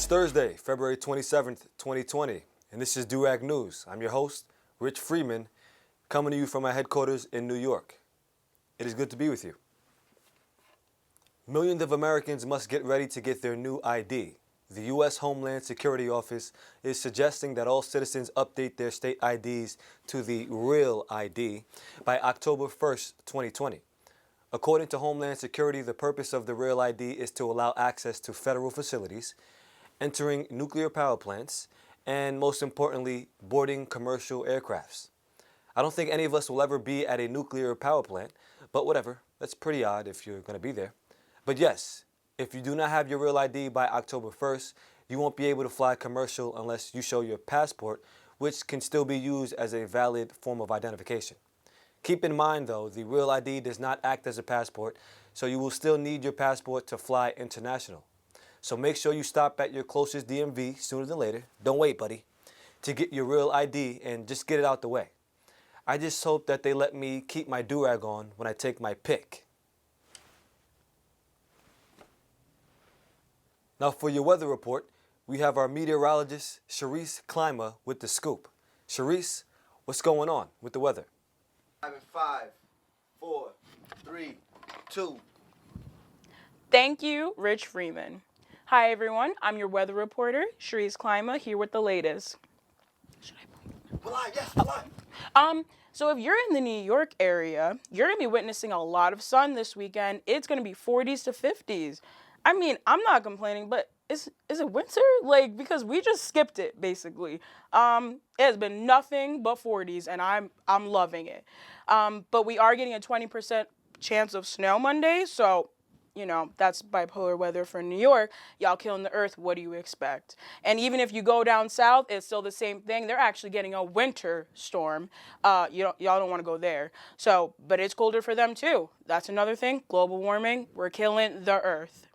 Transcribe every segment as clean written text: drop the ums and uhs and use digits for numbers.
It's Thursday, February 27th, 2020, and this is Durag News. I'm your host, Rich Freeman, coming to you from my headquarters in New York. It is good to be with you. Millions of Americans must get ready to get their new ID. The U.S. Homeland Security Office is suggesting that all citizens update their state IDs to the Real ID by October 1st, 2020. According to Homeland Security, the purpose of the Real ID is to allow access to federal facilities, entering nuclear power plants, and most importantly, boarding commercial aircrafts. I don't think any of us will ever be at a nuclear power plant, but whatever, that's pretty odd if you're going to be there. But yes, if you do not have your Real ID by October 1st, you won't be able to fly commercial unless you show your passport, which can still be used as a valid form of identification. Keep in mind, though, the Real ID does not act as a passport, so you will still need your passport to fly international. So make sure you stop at your closest DMV sooner than later. Don't wait, buddy, to get your Real ID and just get it out the way. I just hope that they let me keep my Durag on when I take my pick. Now for your weather report, we have our meteorologist, Celiac Lawsuit, with the scoop. Celiac, what's going on with the weather? 5, 4, 3, 2. Thank you, Rich Freeman. Hi, everyone. I'm your weather reporter, Celiac Lawsuit, here with the latest. Should I point? Yes. So if you're in the New York area, you're going to be witnessing a lot of sun this weekend. It's going to be 40s to 50s. I mean, I'm not complaining, but is it winter? Because we just skipped it, basically. It has been nothing but 40s, and I'm loving it. But we are getting a 20% chance of snow Monday, so, that's bipolar weather for New York. Y'all killing the earth, what do you expect? And even if you go down south, it's still the same thing. They're actually getting a winter storm. Y'all don't want to go there. So, but it's colder for them, too. That's another thing. Global warming, we're killing the earth.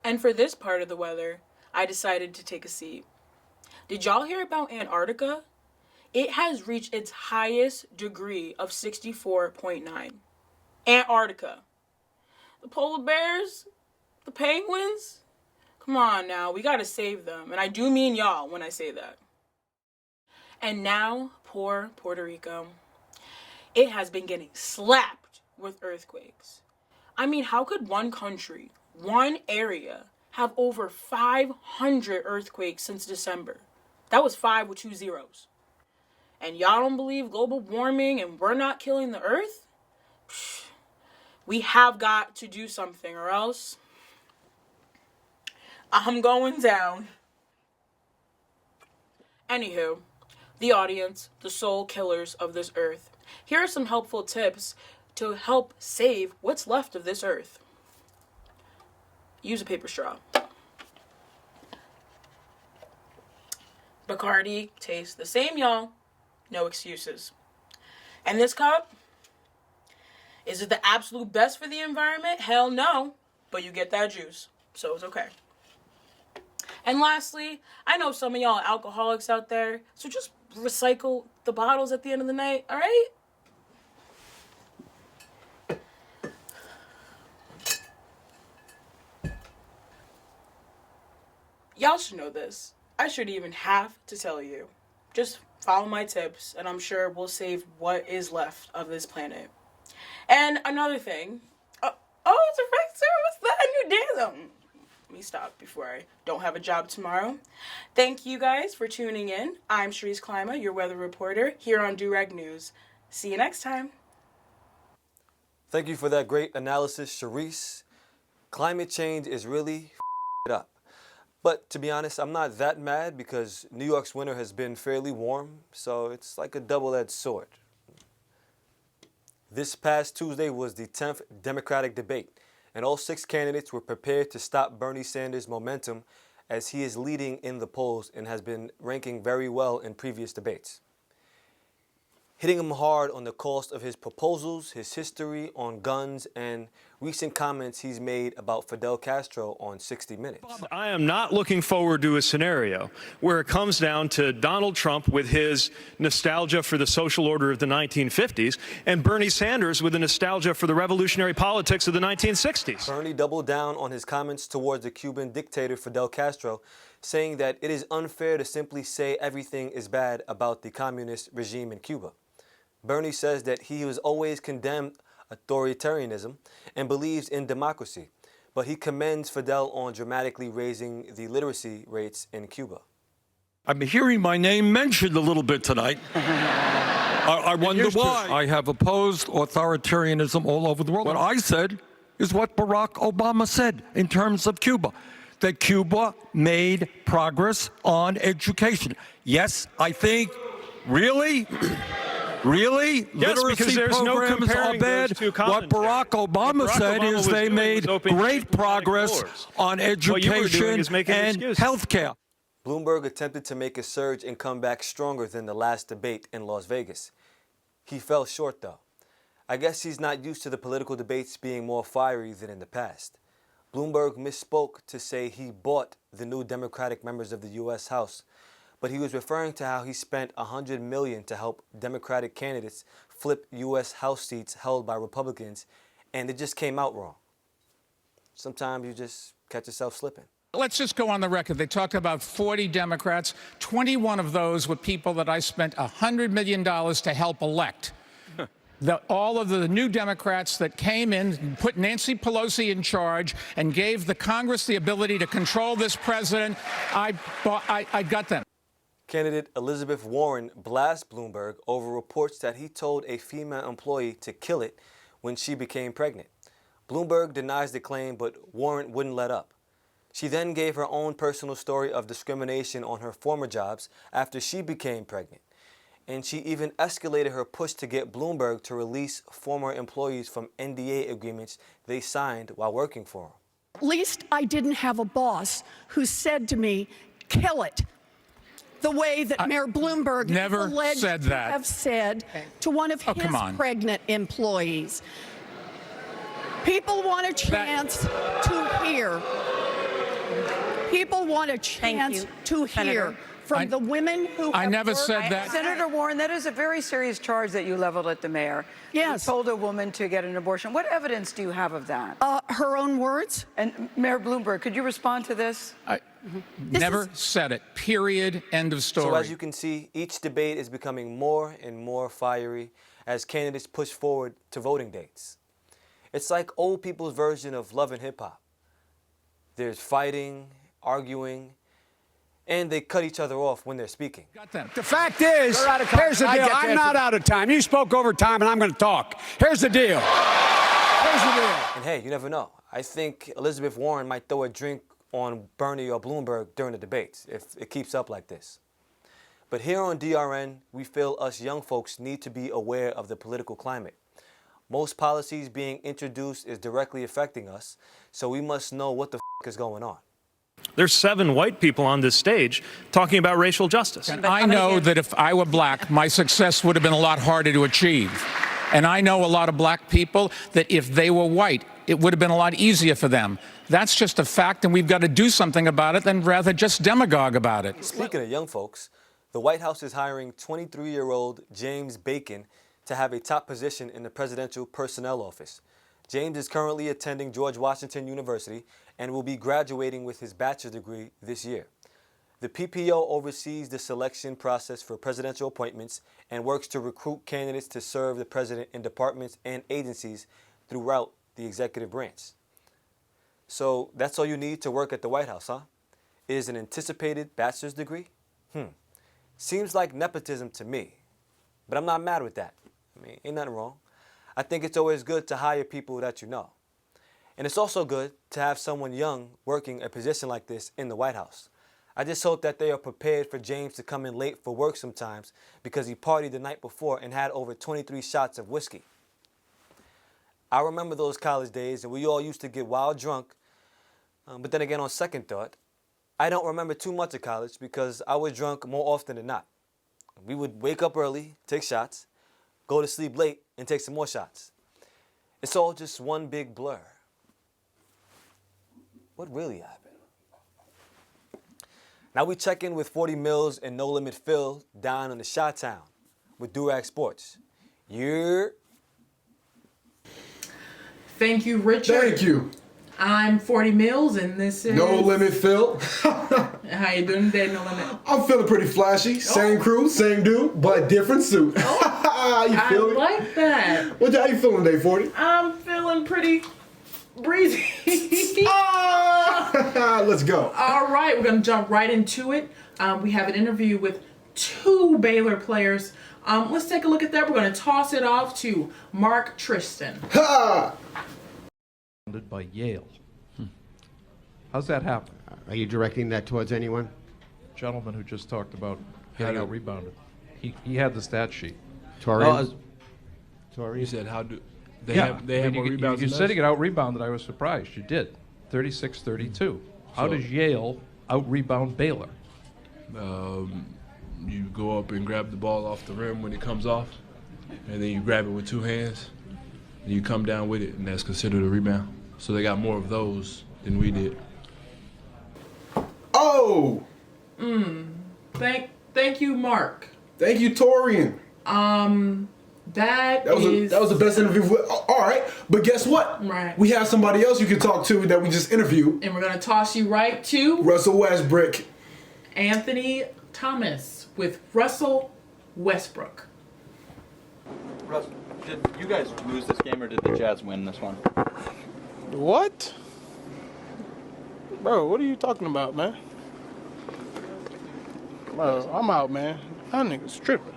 And for this part of the weather, I decided to take a seat. Did y'all hear about Antarctica? It has reached its highest degree of 64.9. Antarctica. The polar bears? The penguins? Come on now, we gotta save them. And I do mean y'all when I say that. And now, poor Puerto Rico. It has been getting slapped with earthquakes. I mean, how could one country, one area, have over 500 earthquakes since December? That was 5 with 2 zeros. And y'all don't believe global warming and we're not killing the earth? We have got to do something or else I'm going down. Anywho, the audience, the soul killers of this earth. Here are some helpful tips to help save what's left of this earth. Use a paper straw. Bacardi tastes the same, y'all. No excuses. And this cup, is it the absolute best for the environment? Hell no. But you get that juice, so it's okay. And lastly, I know some of y'all are alcoholics out there, so just recycle the bottles at the end of the night, all right? Y'all should know this. I shouldn't even have to tell you. Just follow my tips, and I'm sure we'll save what is left of this planet. And another thing. It's a Rexer. What's that? A new dance? Let me stop before I don't have a job tomorrow. Thank you guys for tuning in. I'm Celiac Lawsuit, your weather reporter, here on Durag News. See you next time. Thank you for that great analysis, Celiac. Climate change is really it up. But to be honest, I'm not that mad because New York's winter has been fairly warm, so it's like a double-edged sword. This past Tuesday was the 10th Democratic debate, and all 6 candidates were prepared to stop Bernie Sanders' momentum as he is leading in the polls and has been ranking very well in previous debates. Hitting him hard on the cost of his proposals, his history on guns, and recent comments he's made about Fidel Castro on 60 Minutes. I am not looking forward to a scenario where it comes down to Donald Trump with his nostalgia for the social order of the 1950s and Bernie Sanders with a nostalgia for the revolutionary politics of the 1960s. Bernie doubled down on his comments towards the Cuban dictator Fidel Castro, saying that it is unfair to simply say everything is bad about the communist regime in Cuba. Bernie says that he has always condemned authoritarianism and believes in democracy, but he commends Fidel on dramatically raising the literacy rates in Cuba. I'm hearing my name mentioned a little bit tonight. I wonder why. I have opposed authoritarianism all over the world. What I said is what Barack Obama said in terms of Cuba, that Cuba made progress on education. Yes, I think, really? Really? Yes, Literacy because there's no programs comparing are bad. those two What Barack Obama said is they made great progress on education and health care. Bloomberg attempted to make a surge and come back stronger than the last debate in Las Vegas. He fell short, though. I guess he's not used to the political debates being more fiery than in the past. Bloomberg misspoke to say he bought the new Democratic members of the U.S. House, but he was referring to how he spent $100 million to help Democratic candidates flip U.S. House seats held by Republicans, and it just came out wrong. Sometimes you just catch yourself slipping. Let's just go on the record. They talked about 40 Democrats. 21 of those were people that I spent $100 million to help elect. All of the new Democrats that came in and put Nancy Pelosi in charge and gave the Congress the ability to control this president, I got them. Candidate Elizabeth Warren blasts Bloomberg over reports that he told a female employee to kill it when she became pregnant. Bloomberg denies the claim, but Warren wouldn't let up. She then gave her own personal story of discrimination on her former jobs after she became pregnant. And she even escalated her push to get Bloomberg to release former employees from NDA agreements they signed while working for him. At least I didn't have a boss who said to me, kill it. The way that Mayor Bloomberg never is alleged said to that. have said to one of his pregnant employees. People want a chance to hear. People want a chance to hear from the women who have I never said that. Senator Warren, that is a very serious charge that you leveled at the mayor. Yes. You told a woman to get an abortion. What evidence do you have of that? Her own words. And Mayor Bloomberg, could you respond to this? Never said it. Period. End of story. So as you can see, each debate is becoming more and more fiery as candidates push forward to voting dates. It's like old people's version of Love and Hip Hop. There's fighting, arguing, and they cut each other off when they're speaking. The fact is, here's the deal. I'm not out of time. You spoke over time, and I'm going to talk. Here's the deal. And hey, you never know. I think Elizabeth Warren might throw a drink on Bernie or Bloomberg during the debates if it keeps up like this. But here on DRN, we feel us young folks need to be aware of the political climate. Most policies being introduced is directly affecting us, so we must know what the is going on. There's 7 white people on this stage talking about racial justice. And I know that if I were black, my success would have been a lot harder to achieve. And I know a lot of black people that if they were white, it would have been a lot easier for them. That's just a fact, and we've got to do something about it than rather just demagogue about it. Speaking of young folks, the White House is hiring 23-year-old James Bacon to have a top position in the Presidential Personnel Office. James is currently attending George Washington University and will be graduating with his bachelor's degree this year. The PPO oversees the selection process for presidential appointments and works to recruit candidates to serve the president in departments and agencies throughout the executive branch. So that's all you need to work at the White House, huh? Is an anticipated bachelor's degree? Seems like nepotism to me, but I'm not mad with that. I mean, ain't nothing wrong. I think it's always good to hire people that you know. And it's also good to have someone young working a position like this in the White House. I just hope that they are prepared for James to come in late for work sometimes because he partied the night before and had over 23 shots of whiskey. I remember those college days, and we all used to get wild drunk. But then again, on second thought, I don't remember too much of college because I was drunk more often than not. We would wake up early, take shots, go to sleep late, and take some more shots. It's all just one big blur. What really happened? Now we check in with 40 Mills and No Limit Phil down in the Chi-Town with Durag Sports. Thank you, Richard. Thank you. I'm 40 Mills, and this is... No Limit Phil. How you doing today, No Limit? I'm feeling pretty flashy. Same crew, same dude, but different suit. How you feeling? I like that. How you feeling today, 40? I'm feeling pretty breezy. Let's go. All right, we're going to jump right into it. We have an interview with 2 Baylor players. Let's take a look at that. We're going to toss it off to Mark Tristan. Ha! By Yale. How's that happen? Are you directing that towards anyone? Gentleman who just talked about getting out rebounded. He had the stat sheet. Torian? You said how do they have more rebounds? You said he got out rebounded. I was surprised. You did. 36-32. How does Yale out rebound Baylor? You go up and grab the ball off the rim when it comes off, and then you grab it with 2 hands, and you come down with it, and that's considered a rebound. So they got more of those than we did. Oh! Thank you, Mark. Thank you, Torian. That was the best interview. All right, but guess what? Right. We have somebody else you can talk to that we just interviewed. And we're going to toss you right to Russell Westbrook. Anthony Thomas with Russell Westbrook. Russ, did you guys lose this game or did the Jazz win this one? What? Bro, what are you talking about, man? Bro, I'm out, man. That nigga's tripping.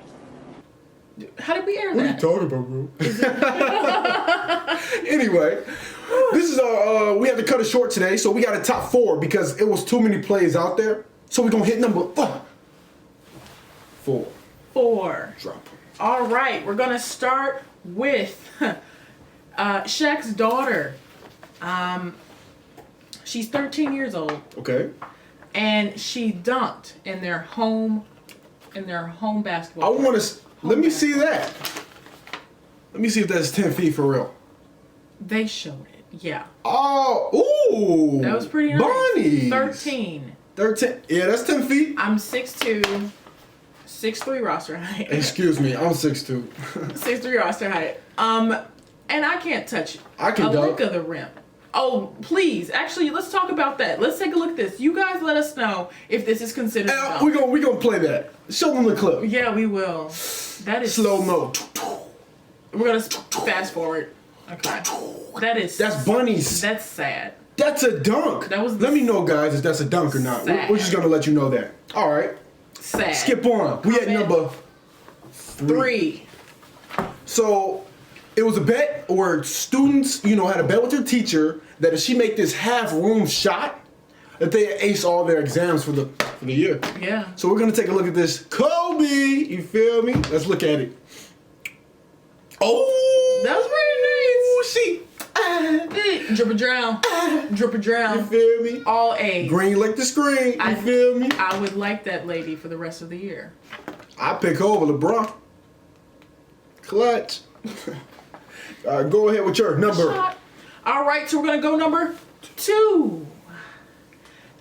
How did we air What are you that? talking about, bro? Anyway, this is we have to cut it short today, so we got a top 4 because it was too many plays out there. So we're gonna hit number 4. 4. Drop. All right, we're gonna start with Shaq's daughter. She's 13 years old. Okay. And she dunked in their home basketball. I want to. Let me see that. Let me see if that's 10 feet for real. They showed it. Yeah. Oh, ooh. That was pretty nice. Bunnies. 13. 13. Yeah, that's 10 feet. I'm 6'2", 6'3" roster height. Excuse me, I'm 6'2". 6'3" roster height. And I can't touch I can a dunk. lick of the rim. Oh, please. Actually, let's talk about that. Let's take a look at this. You guys let us know if this is considered dunk. We gonna play that. Show them the clip. Yeah, we will. That is slow mo. We're gonna fast forward. Okay. That's bunnies. That's sad. That's a dunk. Let me know, guys, if that's a dunk or not. We're just gonna let you know that. All right. Sad. Skip on. We at number 3. So it was a bet where students, had a bet with their teacher that if she make this half room shot, that they ace all their exams for the year. Yeah. So we're gonna take a look at this. Kobe, you feel me? Let's look at it. Oh, that was pretty nice. Drip or drown. Drip or drown. You feel me? All A's. Green like the screen. You feel me? I would like that lady for the rest of the year. I pick her over LeBron. Clutch. All right, go ahead with your number. All right, so we're gonna go number 2.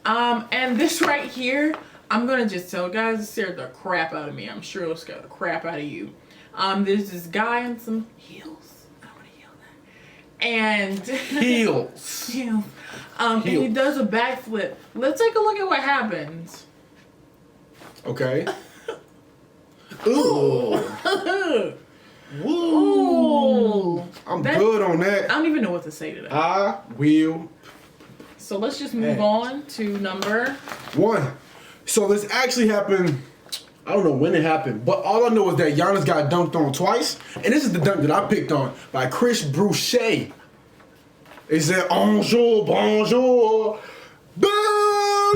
And this right here, I'm gonna just tell guys, it scared the crap out of me. I'm sure it'll scare the crap out of you. There's this guy in some heels. I don't want to yell that. And heels. Heels. And he does a backflip. Let's take a look at what happens. Okay. Ooh. Ooh. I'm good on that. I don't even know what to say to that. I will. So let's just move on to number 1. So this actually happened. I don't know when it happened, but all I know is that Giannis got dunked on twice, and this is the dunk that I picked on by Chris Boucher. It said, bonjour, boom,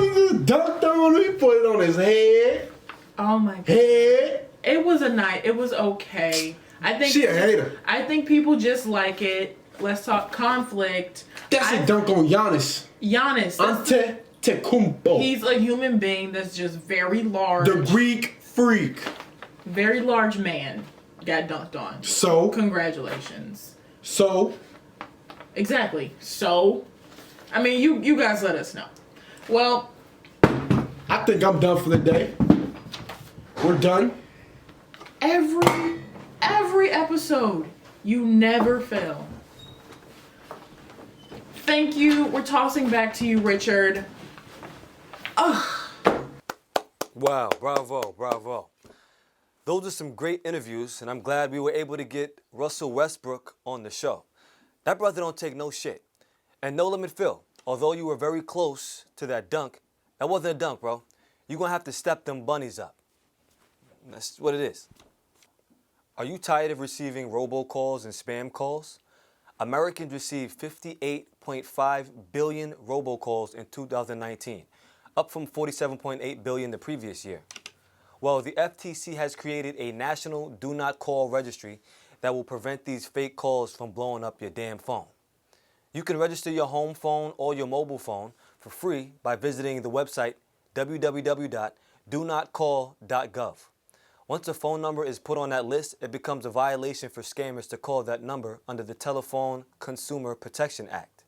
he just dunked on him, he put it on his head. Oh my God. Head. It was a night. It was okay. I think she a hater. I think people just like it. Let's talk conflict. That's a dunk on Giannis. Giannis. Antetokounmpo. He's a human being that's just very large. The Greek freak. Very large man got dunked on. So? Congratulations. So? Exactly. So? I mean, you guys let us know. Well, I think I'm done for the day. We're done. Every episode, you never fail. Thank you. We're tossing back to you, Richard. Ugh. Wow, bravo, bravo. Those are some great interviews, and I'm glad we were able to get Russell Westbrook on the show. That brother don't take no shit. And No Limit Phil, although you were very close to that dunk, that wasn't a dunk, bro. You're going to have to step them bunnies up. That's what it is. Are you tired of receiving robocalls and spam calls? Americans received 58.5 billion robocalls in 2019, up from 47.8 billion the previous year. Well, the FTC has created a national Do Not Call Registry that will prevent these fake calls from blowing up your damn phone. You can register your home phone or your mobile phone for free by visiting the website www.donotcall.gov. Once a phone number is put on that list, it becomes a violation for scammers to call that number under the Telephone Consumer Protection Act,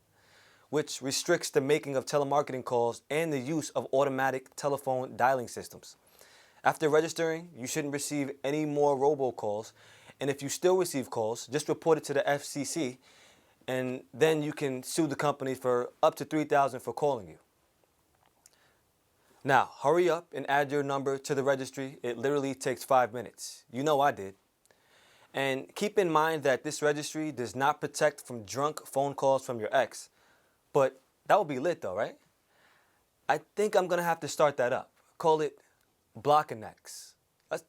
which restricts the making of telemarketing calls and the use of automatic telephone dialing systems. After registering, you shouldn't receive any more robocalls, and if you still receive calls, just report it to the FCC, and then you can sue the company for up to $3,000 for calling you. Now, hurry up and add your number to the registry. It literally takes 5 minutes. You know I did. And keep in mind that this registry does not protect from drunk phone calls from your ex, but that would be lit though, right? I think I'm gonna have to start that up. Call it Block an X.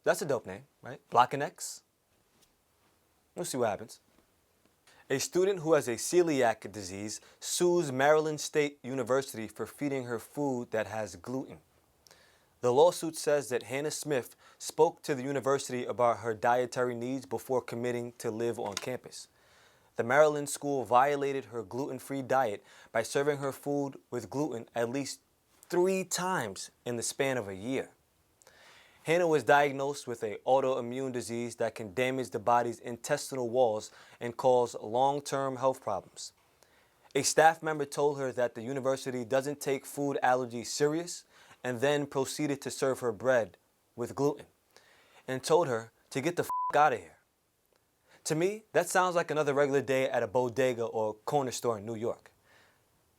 That's a dope name, right? Block an X. We'll see what happens. A student who has a celiac disease sues Maryland State University for feeding her food that has gluten. The lawsuit says that Hannah Smith spoke to the university about her dietary needs before committing to live on campus. The Maryland school violated her gluten-free diet by serving her food with gluten at least 3 times in the span of a year. Hannah was diagnosed with an autoimmune disease that can damage the body's intestinal walls and cause long-term health problems. A staff member told her that the university doesn't take food allergies serious and then proceeded to serve her bread with gluten and told her to get the f*** out of here. To me, that sounds like another regular day at a bodega or corner store in New York.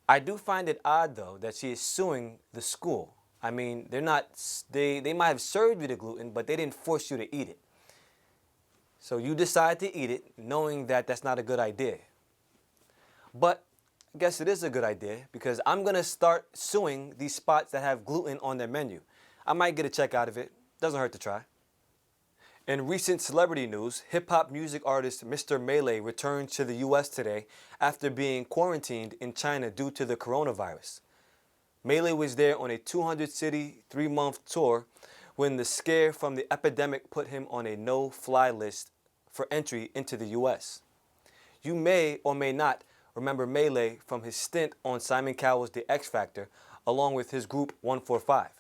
I do find it odd, though, that she is suing the school. I mean, they might have served you the gluten, but they didn't force you to eat it. So you decide to eat it knowing that that's not a good idea. But I guess it is a good idea because I'm going to start suing these spots that have gluten on their menu. I might get a check out of it. Doesn't hurt to try. In recent celebrity news, hip-hop music artist Mr. Melee returned to the U.S. today after being quarantined in China due to the coronavirus. Melee was there on a 200-city, 3-month tour when the scare from the epidemic put him on a no-fly list for entry into the U.S. You may or may not remember Melee from his stint on Simon Cowell's The X Factor, along with his group 145.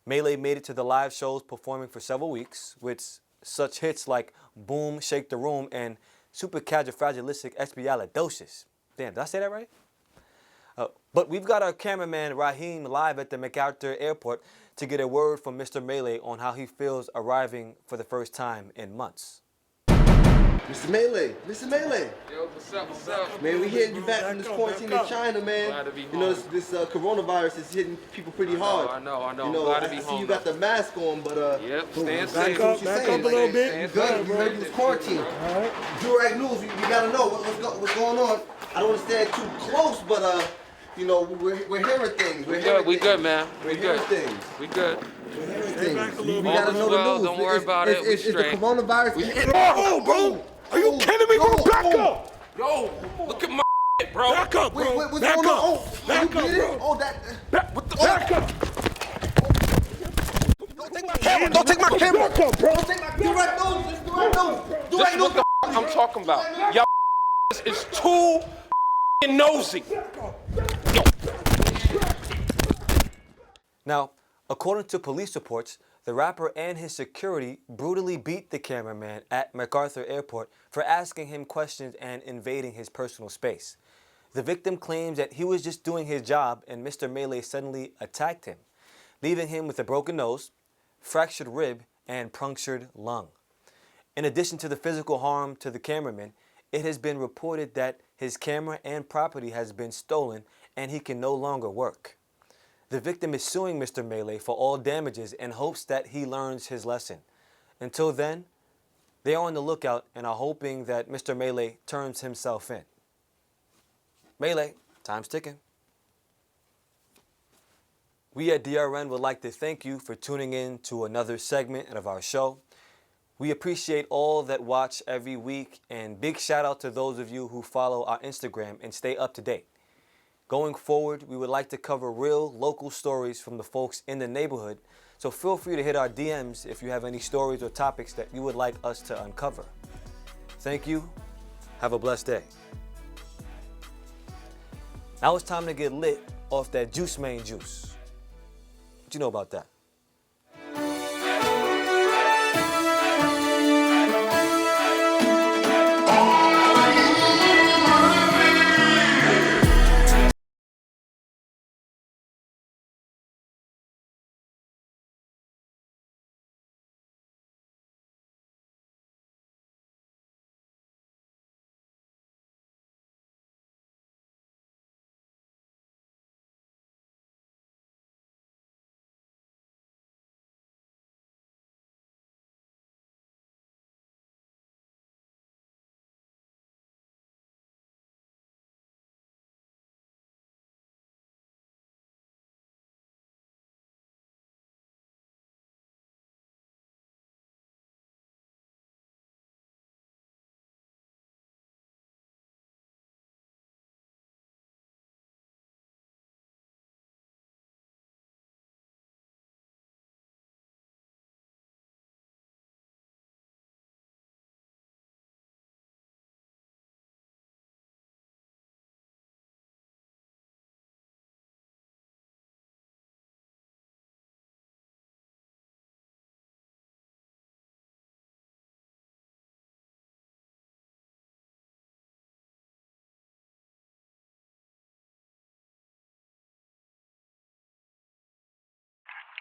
Melee made it to the live shows, performing for several weeks, with such hits like Boom, Shake the Room, and Supercalifragilisticexpialidocious. Damn, did I say that right? But we've got our cameraman Raheem live at the MacArthur Airport to get a word from Mr. Melee on how he feels arriving for the first time in months. Mr. Melee, Mr. Melee. Yo, what's up? Man, we heading you back from this quarantine in China, man. Glad to be home. You know, this coronavirus is hitting people pretty hard. I know. You know, glad to I be see home. you got the mask on, but Yep, staying safe. Back up a little bit. You good? You heard you was quarantined. All right. Durag News, you gotta know what's going on. I don't want to stand too close, but you know, we're hearing things. We good, man. We good. Things. We good. We gotta know the news. Don't worry about it. We Is the straight. coronavirus? Oh, bro! Are you kidding me, bro? Back up! Yo, look at my bro. Back up, bro! What's Back going up! on? Oh, Back you up, get it? bro! Oh, that. Back up! Don't take my camera! Don't take my camera! Back up, bro! Don't take my Durag News! It's Durag News! This is what the I'm talking about. Y'all is too nosy. Now, according to police reports, the rapper and his security brutally beat the cameraman at MacArthur Airport for asking him questions and invading his personal space. The victim claims that he was just doing his job and Mr. Melee suddenly attacked him, leaving him with a broken nose, fractured rib, and punctured lung. In addition to the physical harm to the cameraman, it has been reported that his camera and property has been stolen and he can no longer work. The victim is suing Mr. Melee for all damages and hopes that he learns his lesson. Until then, they are on the lookout and are hoping that Mr. Melee turns himself in. Melee, time's ticking. We at DRN would like to thank you for tuning in to another segment of our show. We appreciate all that watch every week, and big shout out to those of you who follow our Instagram and stay up to date. Going forward, we would like to cover real local stories from the folks in the neighborhood, so feel free to hit our DMs if you have any stories or topics that you would like us to uncover. Thank you. Have a blessed day. Now it's time to get lit off that juice main juice. What you know about that?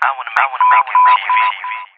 I wanna make it TV.